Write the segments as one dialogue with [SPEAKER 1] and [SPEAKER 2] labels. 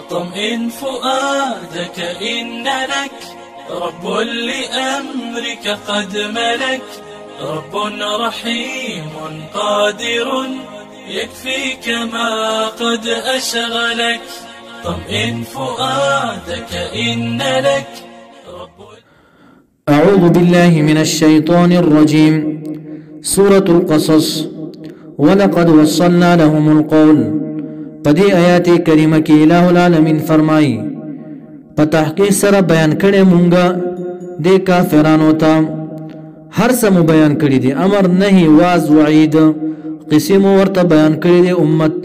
[SPEAKER 1] طمئن فؤادك إن لك رب لأمرك قد ملك رب رحيم قادر يكفيك ما قد أشغلك طمئن فؤادك إن لك
[SPEAKER 2] أعوذ بالله من الشيطان الرجيم سورة القصص ولقد وصلنا لهم القول پدی آیات کریمه کی الہ العالمین فرمائی پتحقیق سره بیان کړي مونږه د کافرانو ته هر سم بیان کړي دي امر نهي واز وعید قسم ورته بیان کړي دي امت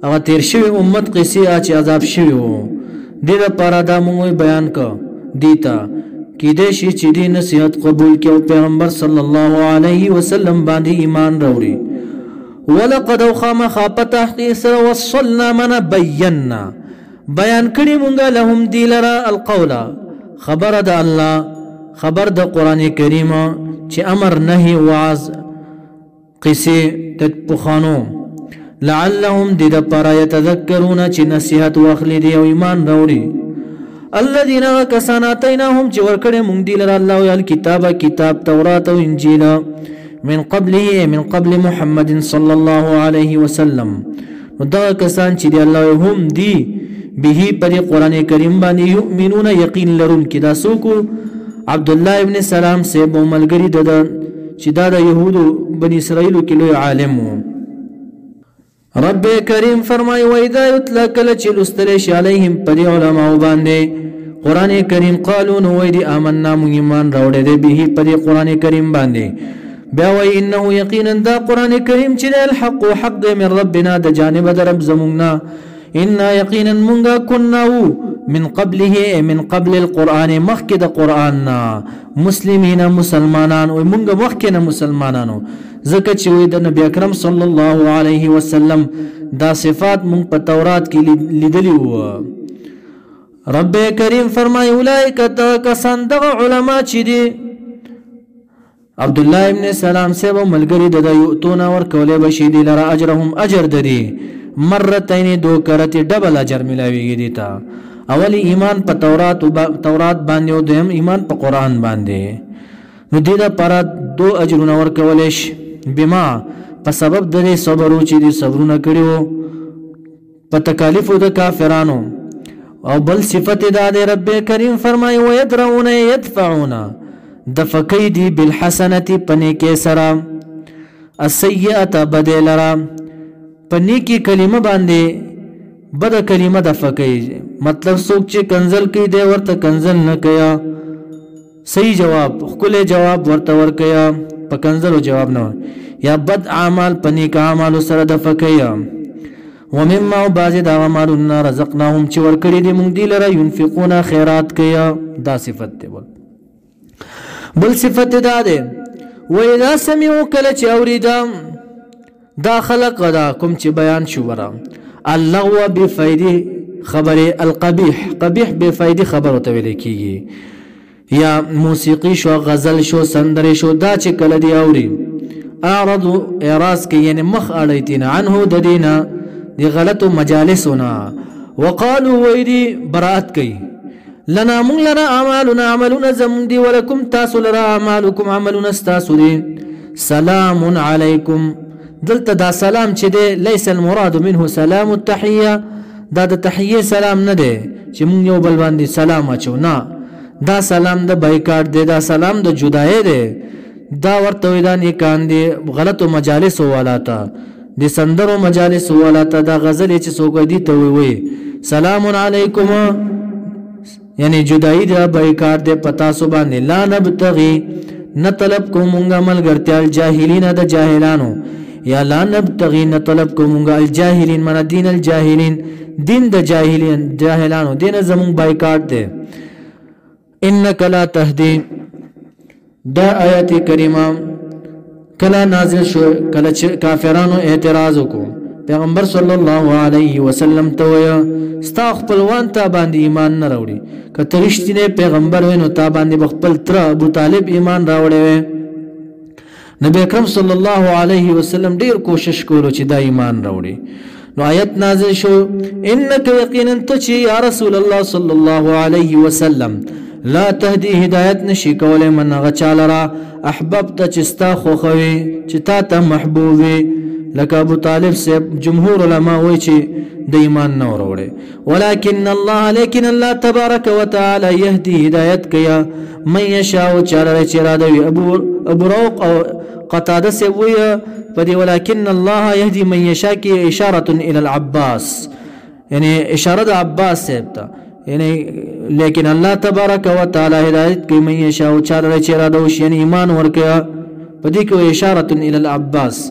[SPEAKER 2] هغه تیر شوی امت قصې چې عذاب شوی وو د لپاره دا مونږ بیان ک دیتا کې د شي چې د نصیحت قبول کړي پیغمبر صلی الله علیه وسلم باندې ایمان راوړي ولقد وخما خاپت تحقیق سره وصلنا من بینا بیان کړي مونږه لهم دی لرا القول خبر د الله خبر د قران کریم چې امر نهي وعظ قصه تطبخانو لعلهم دې د پر يتذكرون چې نصيحت واخلي دی او ایمان راوړي الذين كساناتينهم چې ورکړي مونږ دی لرا الله او الكتاب کتاب تورات او انجیل من قبله من قبل محمد صلى الله عليه وسلم دا کسان چې دی الله هم دی به پر قران کریم باندې یؤمنون یقین لرون کې دا سوکو عبد الله ابن سلام سے بو ملګری د چې دا د يهودو بني اسرائیل کې لوی عالم رب کریم فرمای و اذا یتلا کل چې لستل شي علیهم پر علماء باندې قران کریم قالوا نو وی آمنا مون ایمان راوړې دی به پر قران کریم باندې بیا وی انه یقینا دا قران کریم چې الحق حق من ربنا د جانب د رب زمونږ ان یقینا مونږه كنا من قبله من قبل القران مخکد قران مسلمین مسلمانان او مونږه مخکنه مسلمانانو زکه چې وی د نبی اکرم صلی الله علیه وسلم دا صفات مونږ په تورات کې لیدلی وو رب کریم فرمای اولئک کسان دغه علما چې دي عبد الله ابن سلام سے و ملګری د یوتون ور کولې بشي دي لرا اجرهم اجر ددي مرتين دو کرته ډبل اجر ملاويږي دي تا اولی ایمان په تورات باندې او دیم ایمان په قران باندې نو دې دا پر دو اجرونه ور کولې بما په سبب د صبر او چې دي صبرونه کړیو په تکالیف د کافرانو او بل صفت د رب کریم فرمای و يدرون يدفعون دفقی دی بالحسنتی پنی کے سرا السیئت بدلرا پنی کی کلمه باندې بد کلمه دفقی مطلب سوک چې کنزل کی دی ورته کنزل نه کیا صحیح جواب خپل جواب ورته ور کیا په کنزل جواب نه یا بد اعمال پنی کا اعمال سره دفقی ومما بعض د اعمالنا رزقناهم چې ور کړی دی مونږ دی لره ينفقون خیرات کیا دا صفت دی بل صفت داده و اذا سمعوا کله چې اوریدا دا خلق دا کوم چې بیان شو ورا اللغو بفائده خبره القبیح قبیح بفائده خبره ته ویل کیږي یا موسیقي شو غزل شو سندره شو دا چې کله دی اوري اعرضوا اعراض کې یعنی مخ اړیتین عنه د دینه دی غلطو مجالسنا وقالوا ويدي برات کوي لنا من لنا اعمالنا عملنا زمون دي ولكم تاسو لرا اعمالكم عملنا استاسو دي سلام عليكم دلت دا سلام چې دي ليس المراد منه سلام التحيه دا د تحيه سلام نه دي چې مونږ یو بل باندې سلام اچو نه دا سلام د بایکاټ دی دا سلام د جدای دی دا ورته ویل نه کاندي غلطو مجالس والاتا دي سندرو مجالس والاتا دا غزل چې سوګ دي ته وي سلام علیکم یعنی جدائی دا بایکار دے پتا سو باندې لا نبتغي نطلب کومونگا ملګرتیا الجاهلین دا جاهلانو یا لا نبتغي نطلب کومونگا الجاهلین من دین الجاهلین دین دا جاهلانو دین زمون بایکار دے انک لا تهدی دا آیت کریمه کلا نازل شو کلا کافرانو اعتراض کو پیغمبر صلی الله علیه وسلم ته ویا ستا خپلوان ته باندې ایمان نه راوړي کته رښتینه پیغمبر وینو ته باندې خپل تر ابو طالب ایمان راوړي نبی اکرم صلی الله علیه وسلم ډیر کوشش کولو چې دا ایمان راوړي نو آیت نازل شو انک یقینا ته یا رسول الله صلی الله علیه وسلم لا تهدی هدایت نشی کولای من غچالرا احببت چستا خوخوي چې تا ته محبوب لکه ابو طالب سے جمهور علما وایي چې د ایمان نه وروړي ولكن الله لیکن الله تبارک وتعالى يهدي هدایت کیا من یشاء چاله چې را دی ابو روق او قتاده سے وایي فدي ولكن الله يهدي من يشاء کی اشاره الى العباس یعنی اشاره عباس سے یعنی لیکن الله تبارک وتعالى هدایت کی من یشاء چاله چې را دوش یعنی ایمان ورکیا پدې کې اشاره الى العباس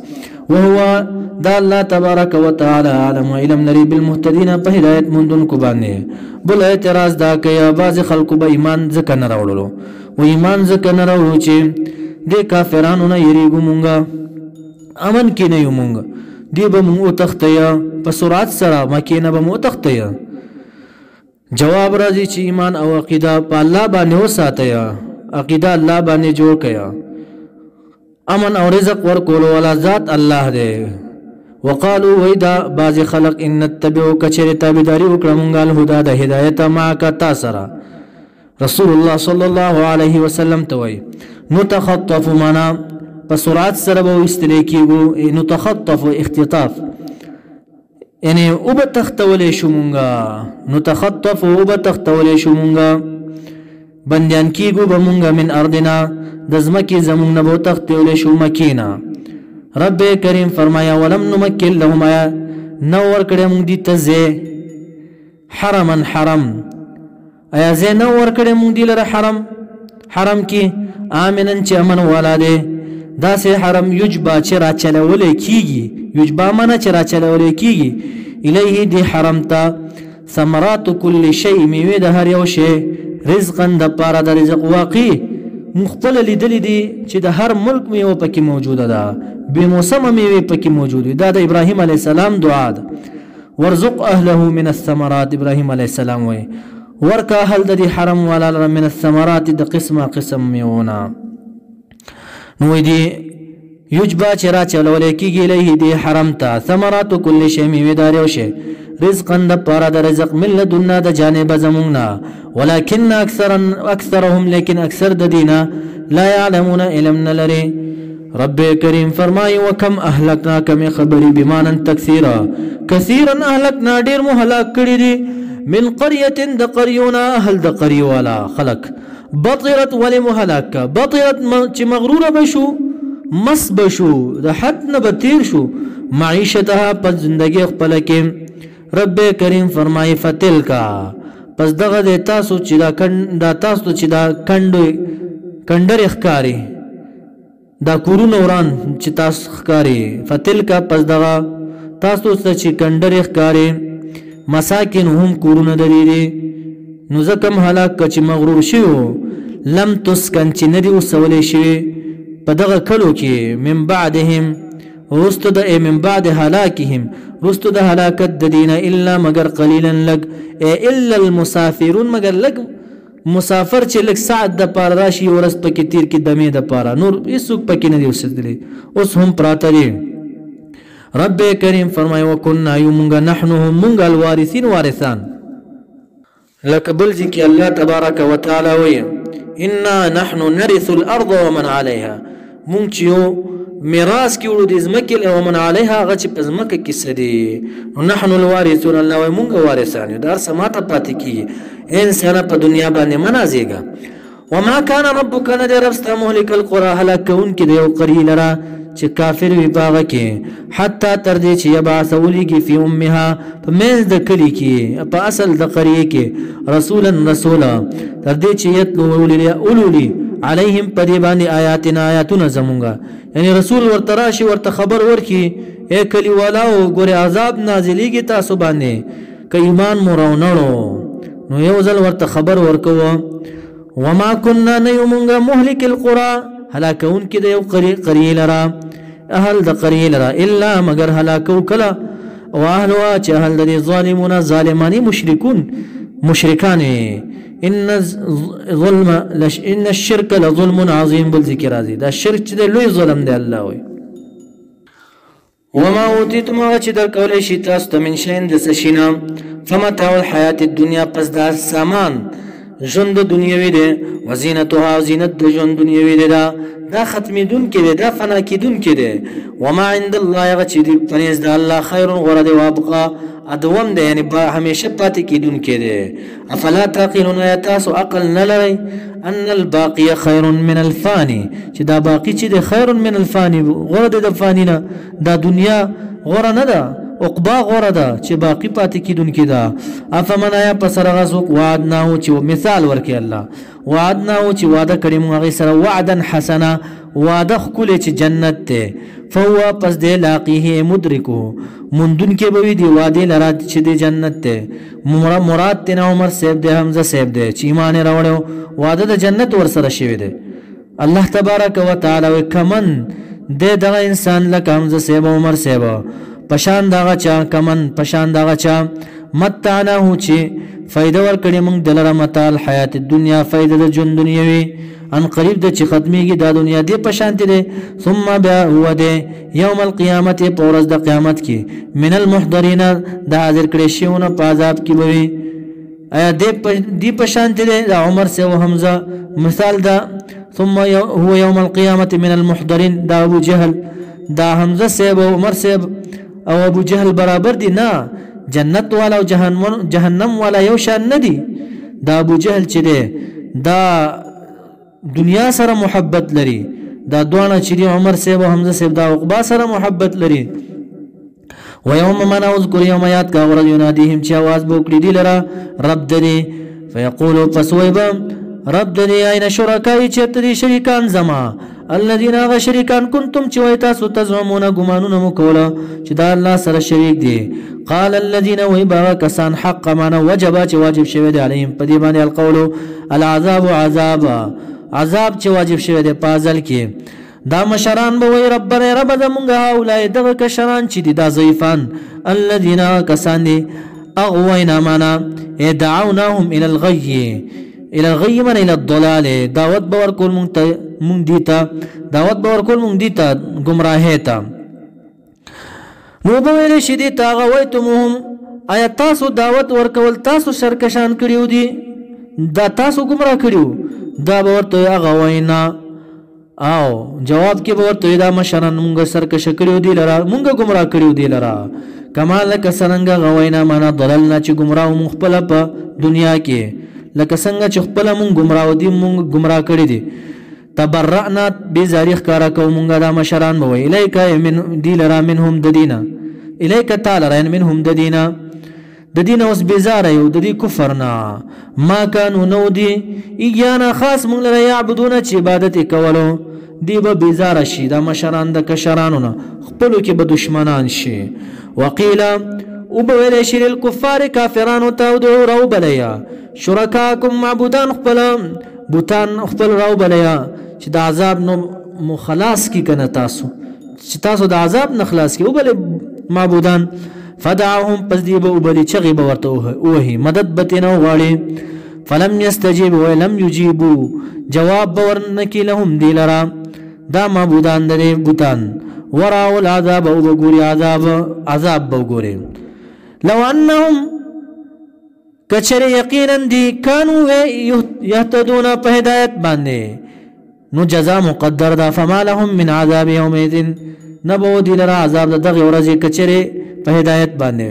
[SPEAKER 2] وهو دا الله تبارک وتعالى عالم علم نری بالمهتدين په هدایت مندون کو باندې بل اعتراض دا کوي بعض خلکو به ایمان ځکه نه راوړلو و ایمان ځکه نه راوړو چې د کافرانو نه یریګو مونږه امن کې نه یو مونږ دی به مونږ تختیا په سرعت سره مکه نه به مو تختیا جواب راځي چې ایمان او عقیده په الله باندې وساتیا عقیده الله باندې جوړ کیا امن او رزق ورکول ولا ذات الله دی وقالوا ويدا بعض خلق ان نتبعوا كچر تابعداري وکړم غال هدا د هدایت ما کا تاسرا رسول الله صلى الله عليه وسلم توي نتخطف منا بسرعت سره به استلی کیږي نتخطف اختطاف یعنی او به تختول شومونګه نتخطف او به تختول شومونګه بنديان کیږي به مونږه من ارضنا دزمکی زمون نبو تختول شو مکینا رب کریم فرمایا ولم نمکن لهم نور کړه مونږ دي ته حرما حرم ایا زه نور کړه مونږ دي لره حرم کی امنن چې امن ولاده دا سه حرم یجبا چې را چلول کیږي یجبا منه چې را چلول کیږي الیه دی حرم ته ثمرات کل شیء میوه د هر یو شی رزقا د پاره د رزق واقع مخبل لیدل دي چې د هر ملک میوه پکې موجوده ده به موسم میوه پکې موجوده ده د ابراهیم علی السلام دعا ده ورزق اهله من الثمرات ابراهیم علی السلام وای ورکا اهل د حرم ولا من الثمرات د قسم میونه نو دی یجبا چرا چلول کیږي له دی حرم ته ثمرات کل شی میوه دار او شی رزقا د پاره د رزق مل دنیا د جانب زمونږه ولكن اکثرهم لیکن اکثر د دینا لا يعلمون علم نلري رب کریم فرمای وکم اهلکنا کم خبری بمانا کثیرا اهلکنا ډیر مهلاک کړي دي من قريه د قريونا اهل د قري والا خلق بطرت ول مهلاک بطرت چې مغرور بشو مس بشو د حد نه بتیر شو معیشتها په زندگی خپل کې رب کریم فرمای فتلکا پس دغه د تاسو چې دا کندر اخکاری دا کورونه وران چې تاسو ښکاری فتلکا پس دغه تاسو چې کندر اخکاری مساکن هم کورونه دریری نو زکم هلاک چې مغرور شیو لم تسکن چې ندی وسولې شي په دغه کلو کې من بعدهم رستو د من بعد هلاکهم رستو د هلاکت د دین الا مگر قليلا لك الا المسافرون مگر لك مسافر چې لک ساعت د پار راشي ورس پکې تیر کې دمه د پاره نور هیڅوک پکې نه دی وسدلی اوس هم پراته دي رب کریم فرمای وکنا یومغه نحنو مونږ الوارثین وارثان لك بل ذکی الله تبارک وتعالى وی انا نحن نرث الارض ومن عليها مونږ چې میراث کې ورو د زمکه او من عليها غچ په زمکه کې سدي نحن الوارثون الله مونږ وارثان یو در سماته پاتې کی انسان په دنیا باندې منازيګا وما كان ربك ندر ربست مهلك القرى هلاكون کې یو قريل را چې کافر وي باغ کې حتی تر دې چې يبعثولي کې فی امها په مېز د کلی کې په اصل د قريه کې رسولا تر دې چې یتلو اولولي عليهم پدیبانی آیاتنا زمونگا یعنی رسول ورتراشی ورت خبر ورکی اے کلی والاو گوری عذاب نازلی گی تاسو باندې که ایمان مراونړو نو یو ځل ورت خبر ورکو وما كنا نيومنگا مهلك القرى هلاكون کی د یو قريه لرا اهل د قريه لرا الا مگر هلاکو کلا واهلوا چې اهل د ظالمون ظالمانی مشرکان ان الشرك لظلم عظيم بالذكر هذه دا الشرك ده لوی ظلم دی الله وي وما اوتیتم هغه چې درکولی شي تاسو ته من شین د څه شي نه فمتاع الحیات الدنیا پس دا سامان ژوند دنیوي دی وزینتها زینت د ژوند دنیوي دی دا ختمیدونکی دی دا فنا کیدونکی دی وما عند الله هغه چې دی پنځ د الله خیر غوره دی وابقا ادوم دی یعنی با همیشه پاتې کیدونکی دی افلا تعقلون یا تاسو عقل نه لرئ ان الباقی خیر من الفانی چې دا باقی چې دی خیر من الفانی غوره دی د فانی نه دا دنیا غوره نه ده عقبا غوره ده چې باقی پاتې کیدونکی ده افمن آیا پسر غزوک وعدناه چې مثال ورکړي الله وعدناه چې وعده کړی موږ هغه سره وعدا حسنا وعده خپل چې جنت ته فهو پس دې لاقيه مدرکو مندون کې به دی وعده لرا چې دې جنت ته مراد تن عمر صاحب دې حمزه صاحب دې چې ایمان راوړو وعده د جنت ور سره شوی دی الله تبارک وتعالى کمن دې دغه انسان لکه حمزه صاحب عمر صاحب پشان داغه چا کمن پشان داغه چا متعناه چې فائدہ ورکړي موږ دلته متاع الحیات الدنیا فائدہ د ژوند دنیوي ان قریب د چې ختميږي د دنیا دی پشان دي ثم بیا هو ده یوم القیامت پورز د قیامت کې من المحضرین د حاضر کړي شیونه په عذاب کې وي ایا دی پشان دي د عمر سے و حمزه مثال دا ثم هو یوم القیامت من المحضرین دا ابو جهل دا حمزه سے و عمر سے او ابو جهل برابر دي نه جنت والا او جهنم والا یو شان نه دي دا ابو جهل چې دی دا دنیا سره محبت لري دا دوانه چې عمر صاحب او حمزه صاحب دا عقبا سره محبت لري و یوم من اذكر یوم یاد کا ور ینادیهم چې आवाज بوکړي دي لره رب دې فیقولوا فسویبا رب دې اين شرکای چې تدي شریکان زما الذين غ شریکان کنتم چې وای تاسو تزعمون غمانون مکولا چې دا الله سره شریک دي قال الذين ويبا كسان حق معنا وجب چې واجب شوی دی عليهم په دې باندې القول العذاب عذاب چې واجب شوی دی پازل کې دا مشران به وای ربنا رب زمونږه اولای دغه کشران چې دي دا ضعیفان الذين کسان دي اغوینا معنا دعوناهم الى الغي من الى الضلال دعوت باور کول مونږ دیتا دعوت باور کول مونږ دیتا گمراهی ته نو به ویل شي دي تاغویتمهم آیا تاسو دعوت ورکول تاسو سرکشان کړیو دي دا تاسو گمراه کړیو دا ورته غوینا او جواب کې ورته دا مشران مونږ سرکش کړیو دي لرا مونږ گمراه کړیو دي لرا کمال لک سننګ غوینا معنا ضللنا چې گمراه مون خپل په دنیا کې لکه څنګه چې خپل مون گمراه دي مون گمراه کړی دي تبرأنا بزاریخ کارا کو مونږه دا مشران بو الیک من دی لرا منهم ددینا الیک تعالی رین منهم ددینا اوس بیزار یو د دې کفرنا ما كانوا نو دی ایانا خاص مونږ لرا یعبدون چې عبادت کولو دی به بیزار شي دا مشران د کشرانو نه خپلو کې به دشمنان شي وقیل او به ویل شي للكفار کافرانو ته دعو رو بلیا شرکاکم معبودان خپل بوتان خپل رو بلیا چې د عذاب نو مخلاص کی کنه تاسو چې تاسو د عذاب نه خلاص کی او بل معبودان فدعهم پس دی به وبلی چغي به ورته وهي مدد بتنه غواړي فلم يستجيبوا ولم يجيبوا جواب ورنکی لهم دی لرا دا معبودان د بوتان وراء العذاب او وګوري عذاب وګوري لو انهم کچر یقینا دی کانو یهتدون په هدایت باندې نو جزاء مقدر دا فما لهم من عذاب یومئذ نبو دی لرا عذاب دغه ورځې کچره په هدایت باندې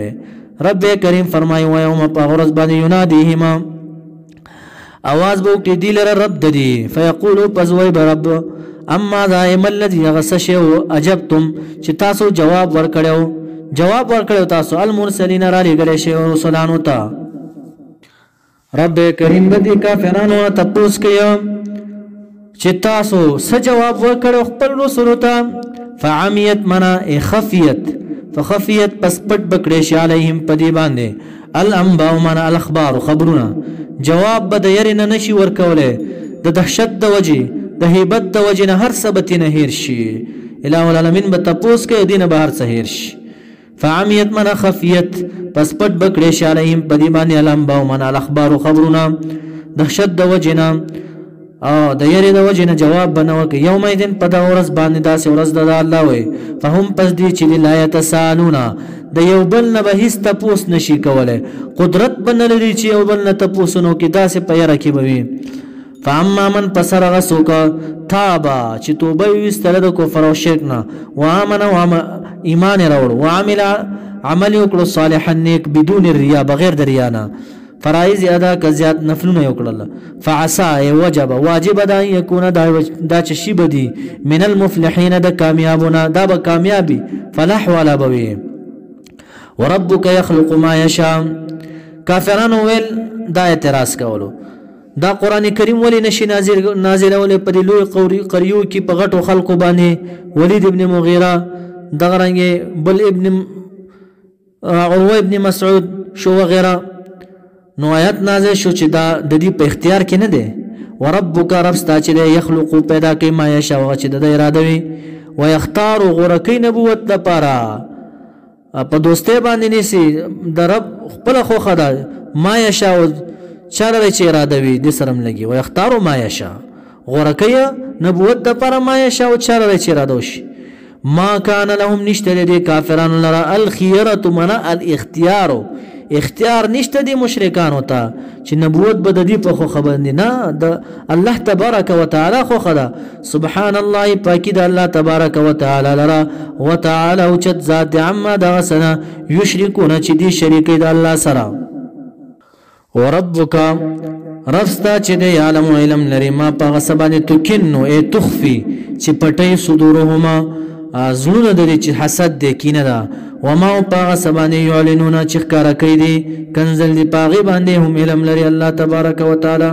[SPEAKER 2] رب کریم فرمایي و یوم په ورځ باندې ینادیهما आवाज بو کې دی لره رب ددی فیقولوا پزوی برب اما ذائم الذي غسشوا اجبتم چې تاسو جواب ورکړو تاسو المرسلین را لګل شي رسولانو ته رب کریم بدی کافرانو تپوس کیا چې تاسو څه جواب ورکړو خپل رسول ته فعمیت منا خفیت فخفیت پس پټ بکړې شي علیهم پدی باندې الانباء منا الاخبار خبرونه جواب بد يرنه نشي ورکوله د دهشت د وجه د هیبت د وجه نه هر سبت نه هیر شي الہ العالمین به تپوس کې دینه بهر سهیر شي فعمیت من خفیت پس پټ بکړې شي علیهم پدی باندې الانباء منا الاخبار خبرونه دهشت د وجه نه او د یری د وجه نه جواب بنو که یومئذ په دا ورځ باندې داسې ورځ د الله وي فهم پس دی چې لا یتسالون د یو بل نه به هیڅ تپوس نشي کولای قدرت بنلري چې یو بل نه تپوسونو کې داسې په یره کې به وي فاما من پسر غسوک تابا چې توبه ویستله د کفر او شرک نه وامن ایمان راوړ وعمل عمل وکړو صالحا نیک بدون الریا بغیر د ریا نه فرایض ادا ک زیات نفلونه وکړل فعسى وجب واجب دا یکونه دا چې شی بدی من المفلحین د کامیابونه دا به کامیابی فلاح ولا بوي وربک يخلق ما یشاء کافرانو ویل دا اعتراض کولو دا قران کریم ولی نشي نازل ولې په لوی قریو کې په غټو خلکو باندې ولید ابن مغیره دغه رنګ بل ابن عروه ابن مسعود شو وغیرہ نو آیات نازل شو چې دا د دې په اختیار کې نه دی وربک رب ستا چې یخلق پیدا کوي ما یشاء چې د اراده وي ويختار غرکی نبوت لپاره په دوسته باندې نسی د رب خپل خو خدا ما یشاء چاله چې اراده وي د سرم لګي ويختار ما یشاء غرکی نبوت لپاره ما یشاء چاله چې اراده وشي ما كان لهم نشته دي کافرانو لرا الخيره من الاختيار اختیار نشته دي مشرکان وتا چې نبوت بد دي په خو خبر نه د الله تبارک وتعالى خو خدا سبحان الله پاکی د الله تبارک وتعالى لرا وتعالى او چت ذات عما دغسنا یشرکون چې دي شریک د الله سره وربک رفستا چې دی عالم علم لري ما په سبانه تکنو ای تخفي چې پټي صدورهما زلون د دې چې حسد دی کینه ده وما په سبانه يعلنون چې ښکارا کوي دي کنزل دی پاغي باندې هم علم لري الله تبارک وتعالى